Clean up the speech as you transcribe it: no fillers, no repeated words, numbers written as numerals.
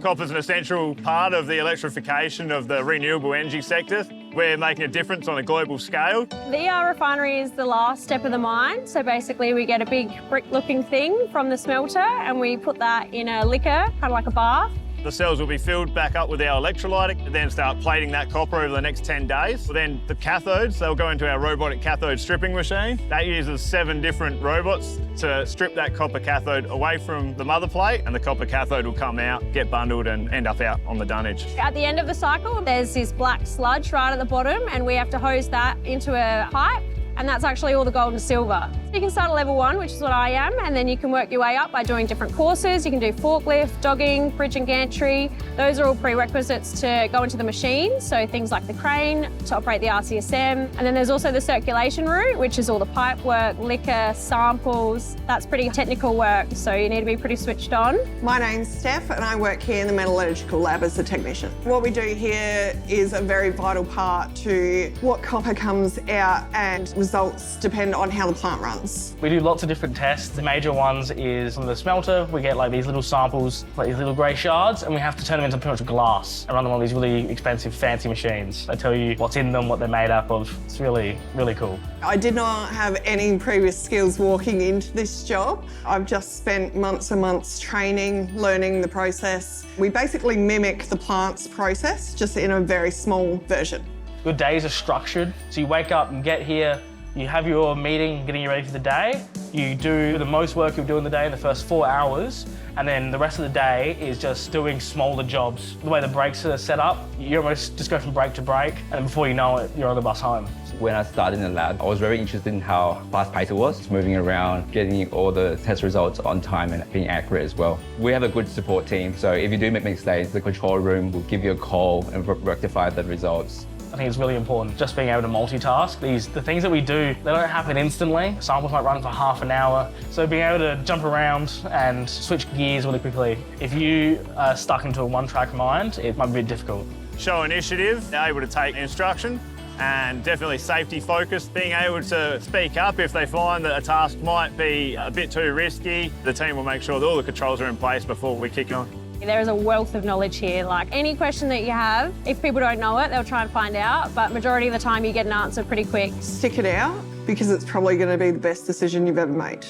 Copper's an essential part of the electrification of the renewable energy sector. We're making a difference on a global scale. The refinery is the last step of the mine. So basically we get a big brick-looking thing from the smelter and we put that in a liquor, kind of like a bath. The cells will be filled back up with our electrolyte and then start plating that copper over the next 10 days. Then the cathodes, they'll go into our robotic cathode stripping machine. That uses 7 different robots to strip that copper cathode away from the mother plate, and the copper cathode will come out, get bundled and end up out on the dunnage. At the end of the cycle, there's this black sludge right at the bottom and we have to hose that into a pipe, and that's actually all the gold and silver. You can start at level 1, which is what I am, and then you can work your way up by doing different courses. You can do forklift, dogging, bridge and gantry. Those are all prerequisites to go into the machine, so things like the crane to operate the RCSM. And then there's also the circulation route, which is all the pipe work, liquor, samples. That's pretty technical work, so you need to be pretty switched on. My name's Steph and I work here in the metallurgical lab as a technician. What we do here is a very vital part to what copper comes out, and results depend on how the plant runs. We do lots of different tests. The major ones is on the smelter. We get like these little samples, like these little grey shards, and we have to turn them into pretty much glass and run them on these really expensive, fancy machines. They tell you what's in them, what they're made up of. It's really, really cool. I did not have any previous skills walking into this job. I've just spent months and months training, learning the process. We basically mimic the plant's process, just in a very small version. Your days are structured, so you wake up and get here, you have your meeting, getting you ready for the day. You do the most work you'll do in the day in the first 4 hours, and then the rest of the day is just doing smaller jobs. The way the brakes are set up, you almost just go from break to break, and before you know it, you're on the bus home. When I started in the lab, I was very interested in how fast-paced it was, moving around, getting all the test results on time and being accurate as well. We have a good support team, so if you do make mistakes, the control room will give you a call and rectify the results. I think it's really important just being able to multitask. The things that we do, they don't happen instantly. Samples might run for half an hour. So being able to jump around and switch gears really quickly. If you are stuck into a one-track mind, it might be a bit difficult. Show initiative, able to take instruction, and definitely safety focused, being able to speak up if they find that a task might be a bit too risky. The team will make sure that all the controls are in place before we kick on. There is a wealth of knowledge here. Like any question that you have, if people don't know it, they'll try and find out, but majority of the time you get an answer pretty quick. Stick it out, because it's probably going to be the best decision you've ever made.